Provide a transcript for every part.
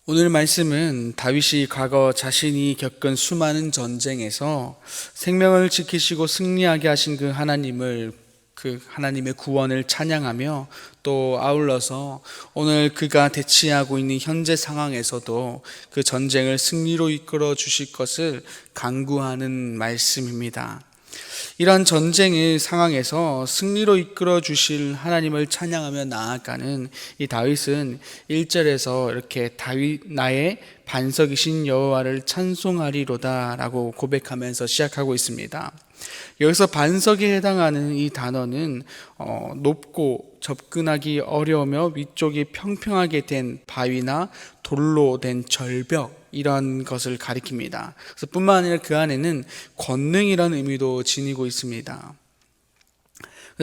오늘 말씀은 다윗이 과거 자신이 겪은 수많은 전쟁에서 생명을 지키시고 승리하게 하신 그 하나님의 구원을 찬양하며 또 아울러서 오늘 그가 대치하고 있는 현재 상황에서도 그 전쟁을 승리로 이끌어 주실 것을 간구하는 말씀입니다. 이러한 전쟁의 상황에서 승리로 이끌어 주실 하나님을 찬양하며 나아가는 이 다윗은 1절에서 이렇게 다윗 나의 반석이신 여호와를 찬송하리로다 라고 고백하면서 시작하고 있습니다. 여기서 반석에 해당하는 이 단어는 높고 접근하기 어려우며 위쪽이 평평하게 된 바위나 돌로 된 절벽, 이런 것을 가리킵니다. 그래서 뿐만 아니라 그 안에는 권능이라는 의미도 지니고 있습니다.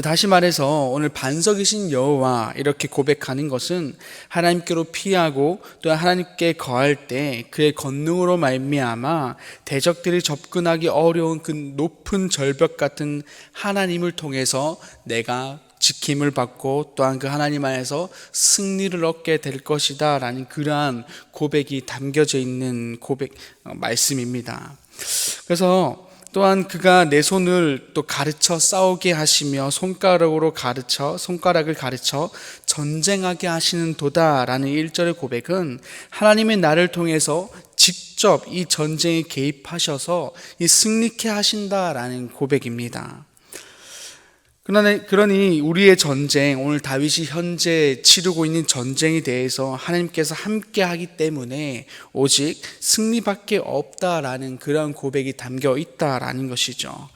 다시 말해서 오늘 반석이신 여호와 이렇게 고백하는 것은 하나님께로 피하고 또 하나님께 거할 때 그의 권능으로 말미암아 대적들이 접근하기 어려운 그 높은 절벽 같은 하나님을 통해서 내가 지킴을 받고 또한 그 하나님 안에서 승리를 얻게 될 것이다 라는 그러한 고백이 담겨져 있는 말씀입니다. 그래서 또한 그가 내 손을 또 가르쳐 싸우게 하시며 손가락을 가르쳐 전쟁하게 하시는 도다라는 1절의 고백은 하나님의 나를 통해서 직접 이 전쟁에 개입하셔서 이 승리케 하신다라는 고백입니다. 그러니 우리의 전쟁, 오늘 다윗이 현재 치르고 있는 전쟁에 대해서 하나님께서 함께 하기 때문에 오직 승리밖에 없다라는 그런 고백이 담겨 있다라는 것이죠.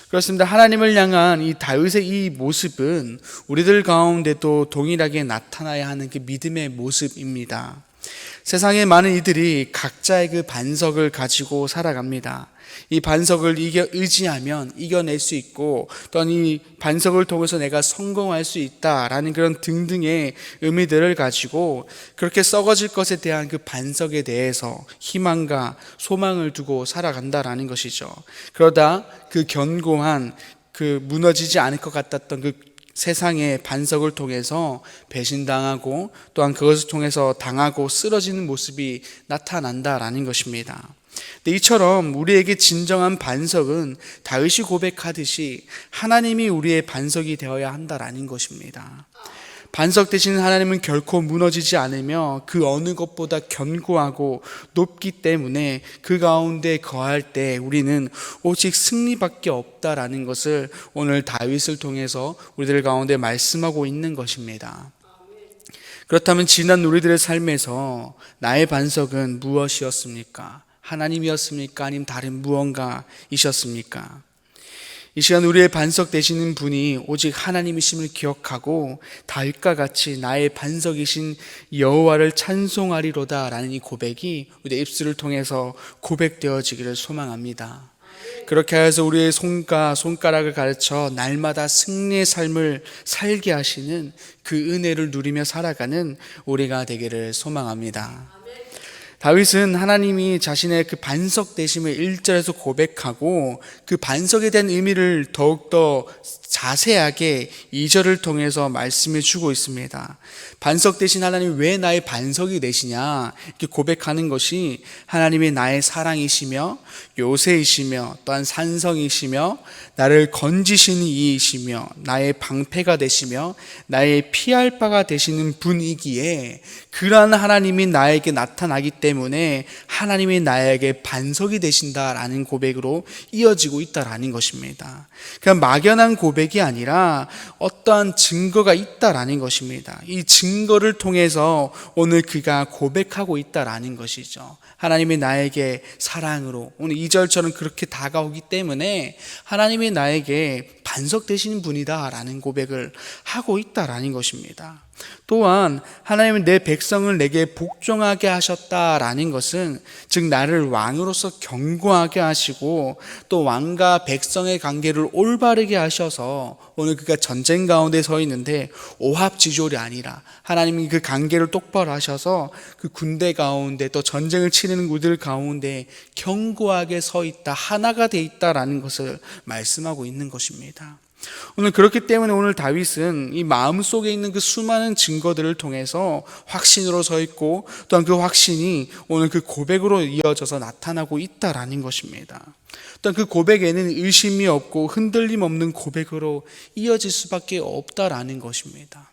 그렇습니다. 하나님을 향한 이 다윗의 이 모습은 우리들 가운데도 동일하게 나타나야 하는 그 믿음의 모습입니다. 세상의 많은 이들이 각자의 그 반석을 가지고 살아갑니다. 이 반석을 의지하면 이겨낼 수 있고 또한 이 반석을 통해서 내가 성공할 수 있다라는 그런 등등의 의미들을 가지고 그렇게 썩어질 것에 대한 그 반석에 대해서 희망과 소망을 두고 살아간다라는 것이죠. 그러다 그 견고한 그 무너지지 않을 것 같았던 그 세상의 반석을 통해서 배신당하고 또한 그것을 통해서 당하고 쓰러지는 모습이 나타난다라는 것입니다. 근데 이처럼 우리에게 진정한 반석은 다윗이 고백하듯이 하나님이 우리의 반석이 되어야 한다라는 것입니다. 반석 되시는 하나님은 결코 무너지지 않으며 그 어느 것보다 견고하고 높기 때문에 그 가운데 거할 때 우리는 오직 승리밖에 없다라는 것을 오늘 다윗을 통해서 우리들 가운데 말씀하고 있는 것입니다. 그렇다면 지난 우리들의 삶에서 나의 반석은 무엇이었습니까? 하나님이었습니까? 아니면 다른 무언가이셨습니까? 이 시간 우리의 반석 되시는 분이 오직 하나님이심을 기억하고 다윗과 같이 나의 반석이신 여호와를 찬송하리로다 라는 이 고백이 우리의 입술을 통해서 고백되어지기를 소망합니다. 그렇게 해서 우리의 손과 손가락을 가르쳐 날마다 승리의 삶을 살게 하시는 그 은혜를 누리며 살아가는 우리가 되기를 소망합니다. 다윗은 하나님이 자신의 그 반석 되심을 1절에서 고백하고 그 반석에 대한 의미를 더욱더 자세하게 2절을 통해서 말씀해 주고 있습니다. 반석 되신 하나님이 왜 나의 반석이 되시냐 이렇게 고백하는 것이 하나님이 나의 사랑이시며 요새이시며 또한 산성이시며 나를 건지시는 이이시며 나의 방패가 되시며 나의 피할 바가 되시는 분이기에 그러한 하나님이 나에게 나타나기 때문에 하나님이 나에게 반석이 되신다라는 고백으로 이어지고 있다라는 것입니다. 그냥 막연한 고백이 아니라 어떠한 증거가 있다라는 것입니다. 이 증거를 통해서 오늘 그가 고백하고 있다라는 것이죠. 하나님이 나에게 사랑으로 오늘 2절처럼 그렇게 다가오기 때문에 하나님이 나에게 반석 되시는 분이다라는 고백을 하고 있다라는 것입니다. 또한 하나님은 내 백성을 내게 복종하게 하셨다라는 것은 즉 나를 왕으로서 견고하게 하시고 또 왕과 백성의 관계를 올바르게 하셔서 오늘 그가 전쟁 가운데 서 있는데 오합지졸이 아니라 하나님이 그 관계를 똑바로 하셔서 그 군대 가운데 또 전쟁을 치르는 우리들 가운데 견고하게 서 있다, 하나가 돼 있다라는 것을 말씀하고 있는 것입니다. 오늘 그렇기 때문에 오늘 다윗은 이 마음속에 있는 그 수많은 증거들을 통해서 확신으로 서 있고, 또한 그 확신이 오늘 그 고백으로 이어져서 나타나고 있다라는 것입니다. 또한 그 고백에는 의심이 없고 흔들림 없는 고백으로 이어질 수밖에 없다라는 것입니다.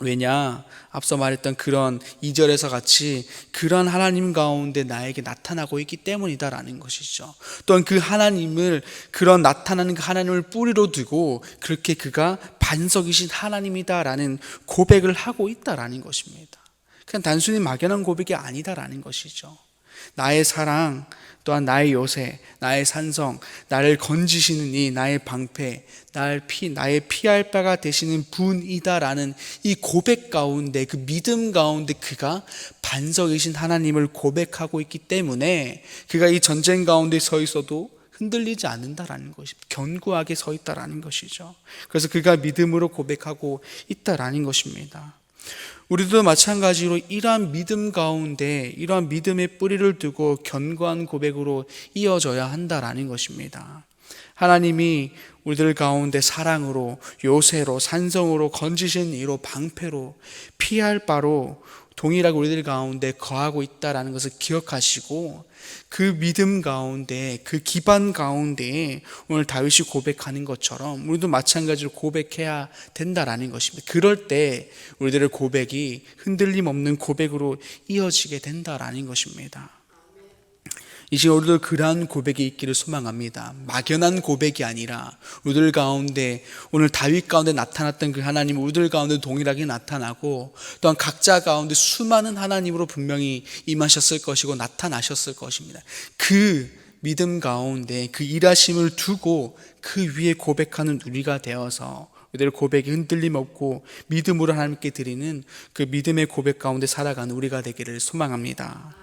왜냐? 앞서 말했던 그런 2절에서 같이 그런 하나님 가운데 나에게 나타나고 있기 때문이다라는 것이죠. 또한 그 하나님을, 그런 나타나는 그 하나님을 뿌리로 두고 그렇게 그가 반석이신 하나님이다라는 고백을 하고 있다라는 것입니다. 그냥 단순히 막연한 고백이 아니다라는 것이죠. 나의 사랑, 또한 나의 요새, 나의 산성, 나를 건지시는 이 나의 방패, 나의 피할 바가 되시는 분이다라는 이 고백 가운데, 그 믿음 가운데 그가 반석이신 하나님을 고백하고 있기 때문에 그가 이 전쟁 가운데 서 있어도 흔들리지 않는다라는 것입니다. 견고하게 서 있다라는 것이죠. 그래서 그가 믿음으로 고백하고 있다라는 것입니다. 우리도 마찬가지로 이러한 믿음 가운데, 이러한 믿음의 뿌리를 두고 견고한 고백으로 이어져야 한다라는 것입니다. 하나님이 우리들 가운데 사랑으로, 요새로, 산성으로, 건지신 이로, 방패로, 피할 바로 동일하게 우리들 가운데 거하고 있다라는 것을 기억하시고, 그 믿음 가운데, 그 기반 가운데 오늘 다윗이 고백하는 것처럼 우리도 마찬가지로 고백해야 된다라는 것입니다. 그럴 때 우리들의 고백이 흔들림 없는 고백으로 이어지게 된다라는 것입니다. 이 시간 우리들 그러한 고백이 있기를 소망합니다. 막연한 고백이 아니라 우리들 가운데, 오늘 다윗 가운데 나타났던 그 하나님 우리들 가운데 동일하게 나타나고, 또한 각자 가운데 수많은 하나님으로 분명히 임하셨을 것이고 나타나셨을 것입니다. 그 믿음 가운데 그 일하심을 두고 그 위에 고백하는 우리가 되어서 우리들 고백이 흔들림 없고 믿음으로 하나님께 드리는 그 믿음의 고백 가운데 살아가는 우리가 되기를 소망합니다.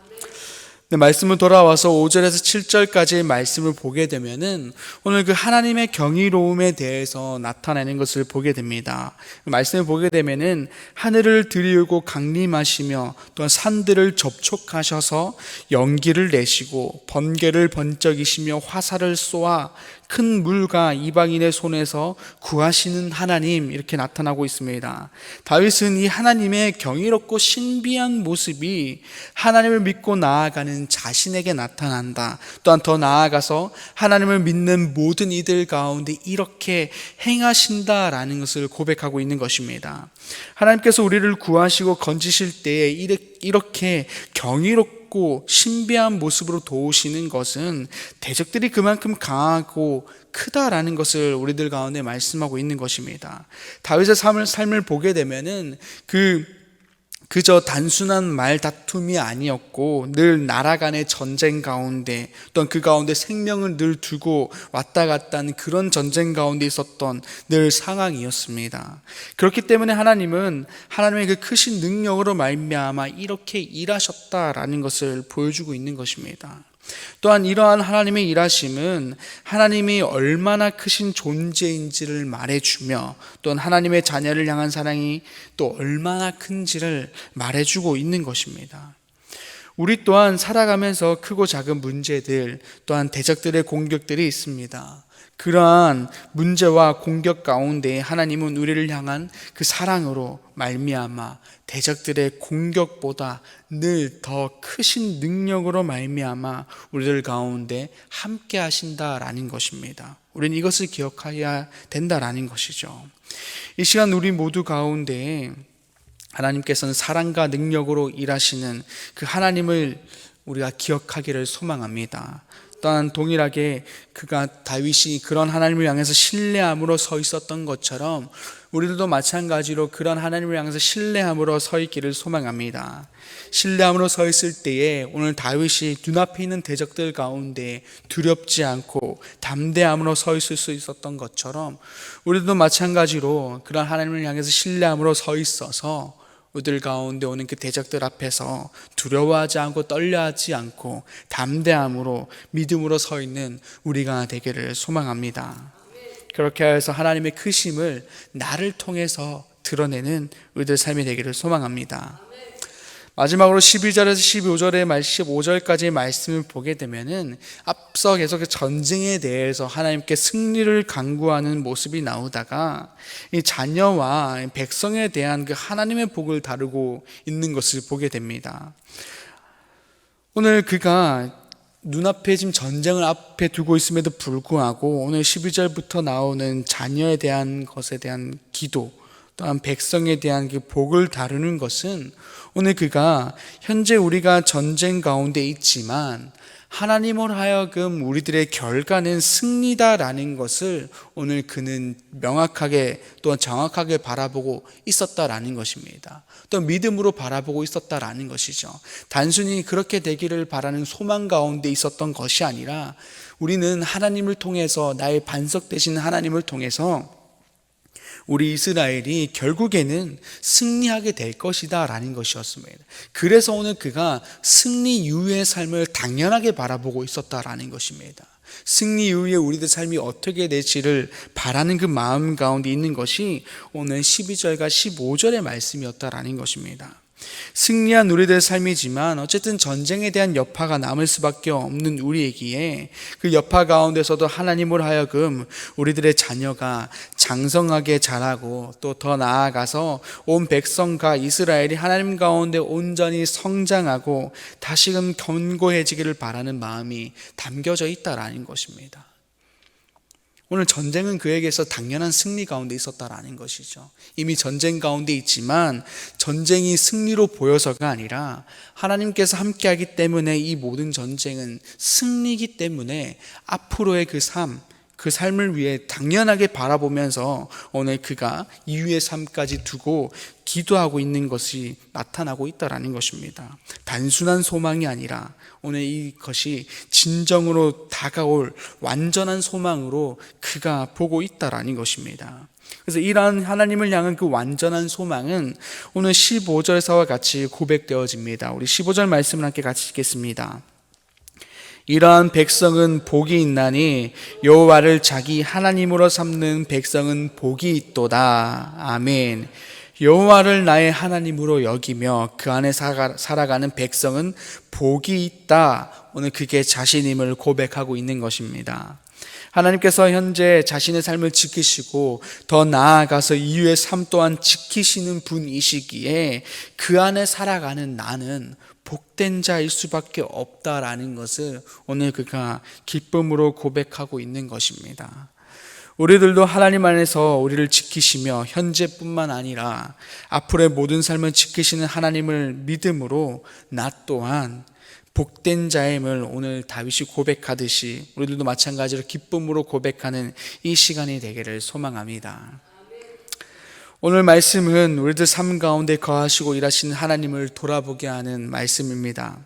말씀을 돌아와서 5절에서 7절까지의 말씀을 보게 되면은 오늘 그 하나님의 경이로움에 대해서 나타내는 것을 보게 됩니다. 말씀을 보게 되면은 하늘을 들이우고 강림하시며 또한 산들을 접촉하셔서 연기를 내시고 번개를 번쩍이시며 화살을 쏘아 큰 물과 이방인의 손에서 구하시는 하나님, 이렇게 나타나고 있습니다. 다윗은 이 하나님의 경이롭고 신비한 모습이 하나님을 믿고 나아가는 자신에게 나타난다. 또한 더 나아가서 하나님을 믿는 모든 이들 가운데 이렇게 행하신다라는 것을 고백하고 있는 것입니다. 하나님께서 우리를 구하시고 건지실 때에 이렇게 경이롭고 신비한 모습으로 도우시는 것은 대적들이 그만큼 강하고 크다라는 것을 우리들 가운데 말씀하고 있는 것입니다. 다윗의 삶을 보게 되면은 그저 단순한 말다툼이 아니었고 늘 나라 간의 전쟁 가운데, 또한 그 가운데 생명을 늘 두고 왔다 갔다 하는 그런 전쟁 가운데 있었던 늘 상황이었습니다. 그렇기 때문에 하나님은 하나님의 그 크신 능력으로 말미암아 이렇게 일하셨다라는 것을 보여주고 있는 것입니다. 또한 이러한 하나님의 일하심은 하나님이 얼마나 크신 존재인지를 말해주며, 또한 하나님의 자녀를 향한 사랑이 또 얼마나 큰지를 말해주고 있는 것입니다. 우리 또한 살아가면서 크고 작은 문제들, 또한 대적들의 공격들이 있습니다. 그러한 문제와 공격 가운데 하나님은 우리를 향한 그 사랑으로 말미암아 대적들의 공격보다 늘 더 크신 능력으로 말미암아 우리들 가운데 함께 하신다라는 것입니다. 우리는 이것을 기억해야 된다라는 것이죠. 이 시간 우리 모두 가운데 하나님께서는 사랑과 능력으로 일하시는 그 하나님을 우리가 기억하기를 소망합니다. 또한 동일하게 그가 다윗이 그런 하나님을 향해서 신뢰함으로 서 있었던 것처럼 우리들도 마찬가지로 그런 하나님을 향해서 신뢰함으로 서 있기를 소망합니다. 신뢰함으로 서 있을 때에 오늘 다윗이 눈앞에 있는 대적들 가운데 두렵지 않고 담대함으로 서 있을 수 있었던 것처럼 우리도 마찬가지로 그런 하나님을 향해서 신뢰함으로 서 있어서 우리들 가운데 오는 그 대적들 앞에서 두려워하지 않고 떨려하지 않고 담대함으로 믿음으로 서 있는 우리가 되기를 소망합니다. 그렇게 해서 하나님의 크심을 나를 통해서 드러내는 우리들 삶이 되기를 소망합니다. 마지막으로 12절에서 15절의 말씀을 보게 되면은 앞서 계속 전쟁에 대해서 하나님께 승리를 간구하는 모습이 나오다가 이 자녀와 백성에 대한 그 하나님의 복을 다루고 있는 것을 보게 됩니다. 오늘 그가 눈앞에 지금 전쟁을 앞에 두고 있음에도 불구하고 오늘 12절부터 나오는 자녀에 대한 것에 대한 기도, 또한 백성에 대한 그 복을 다루는 것은 오늘 그가 현재 우리가 전쟁 가운데 있지만 하나님을 하여금 우리들의 결과는 승리다라는 것을 오늘 그는 명확하게 또한 정확하게 바라보고 있었다라는 것입니다. 또 믿음으로 바라보고 있었다라는 것이죠. 단순히 그렇게 되기를 바라는 소망 가운데 있었던 것이 아니라 우리는 하나님을 통해서, 나의 반석 되신 하나님을 통해서 우리 이스라엘이 결국에는 승리하게 될 것이다 라는 것이었습니다. 그래서 오늘 그가 승리 이후의 삶을 당연하게 바라보고 있었다라는 것입니다. 승리 이후에 우리들 삶이 어떻게 될지를 바라는 그 마음 가운데 있는 것이 오늘 12절과 15절의 말씀이었다라는 것입니다. 승리한 우리들의 삶이지만 어쨌든 전쟁에 대한 여파가 남을 수밖에 없는 우리에게 그 여파 가운데서도 하나님을 하여금 우리들의 자녀가 장성하게 자라고 또 더 나아가서 온 백성과 이스라엘이 하나님 가운데 온전히 성장하고 다시금 견고해지기를 바라는 마음이 담겨져 있다라는 것입니다. 오늘 전쟁은 그에게서 당연한 승리 가운데 있었다라는 것이죠. 이미 전쟁 가운데 있지만 전쟁이 승리로 보여서가 아니라 하나님께서 함께하기 때문에 이 모든 전쟁은 승리이기 때문에 앞으로의 그 삶을 위해 당연하게 바라보면서 오늘 그가 이후의 삶까지 두고 기도하고 있는 것이 나타나고 있다라는 것입니다. 단순한 소망이 아니라 오늘 이것이 진정으로 다가올 완전한 소망으로 그가 보고 있다라는 것입니다. 그래서 이러한 하나님을 향한 그 완전한 소망은 오늘 15절에서와 같이 고백되어집니다. 우리 15절 말씀을 함께 같이 읽겠습니다. 이러한 백성은 복이 있나니 여호와를 자기 하나님으로 삼는 백성은 복이 있도다. 아멘. 여호와를 나의 하나님으로 여기며 그 안에 살아가는 백성은 복이 있다. 오늘 그게 자신임을 고백하고 있는 것입니다. 하나님께서 현재 자신의 삶을 지키시고 더 나아가서 이후의 삶 또한 지키시는 분이시기에 그 안에 살아가는 나는 복된 자일 수밖에 없다라는 것을 오늘 그가 기쁨으로 고백하고 있는 것입니다. 우리들도 하나님 안에서 우리를 지키시며 현재뿐만 아니라 앞으로의 모든 삶을 지키시는 하나님을 믿음으로 나 또한 복된 자임을 오늘 다윗이 고백하듯이 우리들도 마찬가지로 기쁨으로 고백하는 이 시간이 되기를 소망합니다. 오늘 말씀은 우리들 삶 가운데 거하시고 일하시는 하나님을 돌아보게 하는 말씀입니다.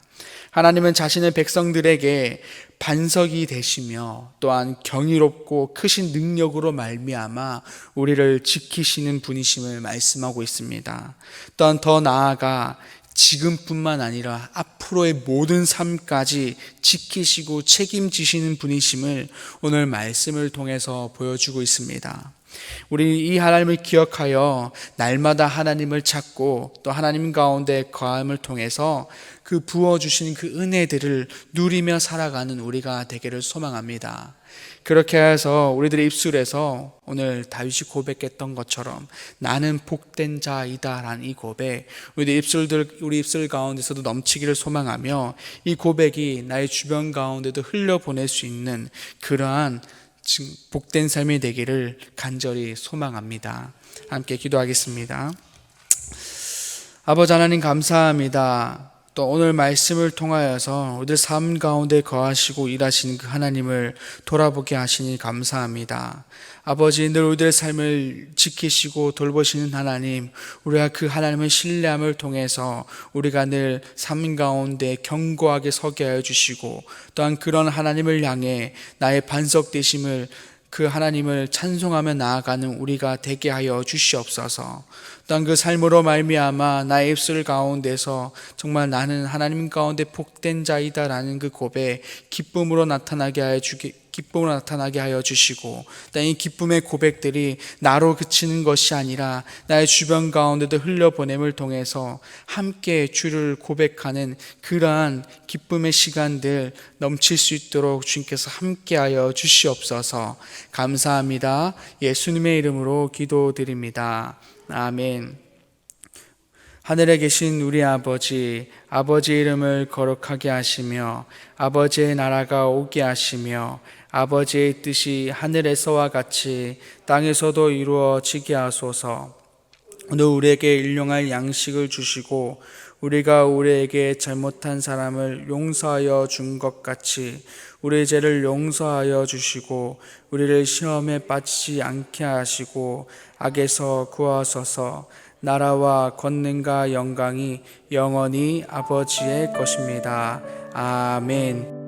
하나님은 자신의 백성들에게 반석이 되시며 또한 경이롭고 크신 능력으로 말미암아 우리를 지키시는 분이심을 말씀하고 있습니다. 또한 더 나아가 지금뿐만 아니라 앞으로의 모든 삶까지 지키시고 책임지시는 분이심을 오늘 말씀을 통해서 보여주고 있습니다. 우리 이 하나님을 기억하여 날마다 하나님을 찾고 또 하나님 가운데 거함을 통해서 그 부어주신 그 은혜들을 누리며 살아가는 우리가 되기를 소망합니다. 그렇게 해서 우리들의 입술에서 오늘 다윗이 고백했던 것처럼 나는 복된 자이다 라는 이 고백, 우리 입술 가운데서도 넘치기를 소망하며 이 고백이 나의 주변 가운데도 흘려보낼 수 있는 그러한 복된 삶이 되기를 간절히 소망합니다. 함께 기도하겠습니다. 아버지 하나님 감사합니다. 또 오늘 말씀을 통하여서 우리들 삶 가운데 거하시고 일하시는 그 하나님을 돌아보게 하시니 감사합니다. 아버지, 늘 우리들의 삶을 지키시고 돌보시는 하나님, 우리가 그 하나님의 신뢰함을 통해서 우리가 늘 삶 가운데 견고하게 서게 하여 주시고 또한 그런 하나님을 향해 나의 반석 되심을 그 하나님을 찬송하며 나아가는 우리가 되게 하여 주시옵소서. 또한 그 삶으로 말미암아 나의 입술 가운데서 정말 나는 하나님 가운데 복된 자이다 라는 그 고백 기쁨으로 나타나게 하여 기쁨으로 나타나게 하여 주시고, 이 기쁨의 고백들이 나로 그치는 것이 아니라 나의 주변 가운데도 흘려보냄을 통해서 함께 주를 고백하는 그러한 기쁨의 시간들 넘칠 수 있도록 주님께서 함께하여 주시옵소서. 감사합니다. 예수님의 이름으로 기도드립니다. 아멘. 하늘에 계신 우리 아버지, 아버지의 이름을 거룩하게 하시며 아버지의 나라가 오게 하시며 아버지의 뜻이 하늘에서와 같이 땅에서도 이루어지게 하소서. 오늘 우리에게 일용할 양식을 주시고 우리가 우리에게 잘못한 사람을 용서하여 준 것 같이 우리의 죄를 용서하여 주시고 우리를 시험에 빠지지 않게 하시고 악에서 구하소서. 나라와 권능과 영광이 영원히 아버지의 것입니다. 아멘.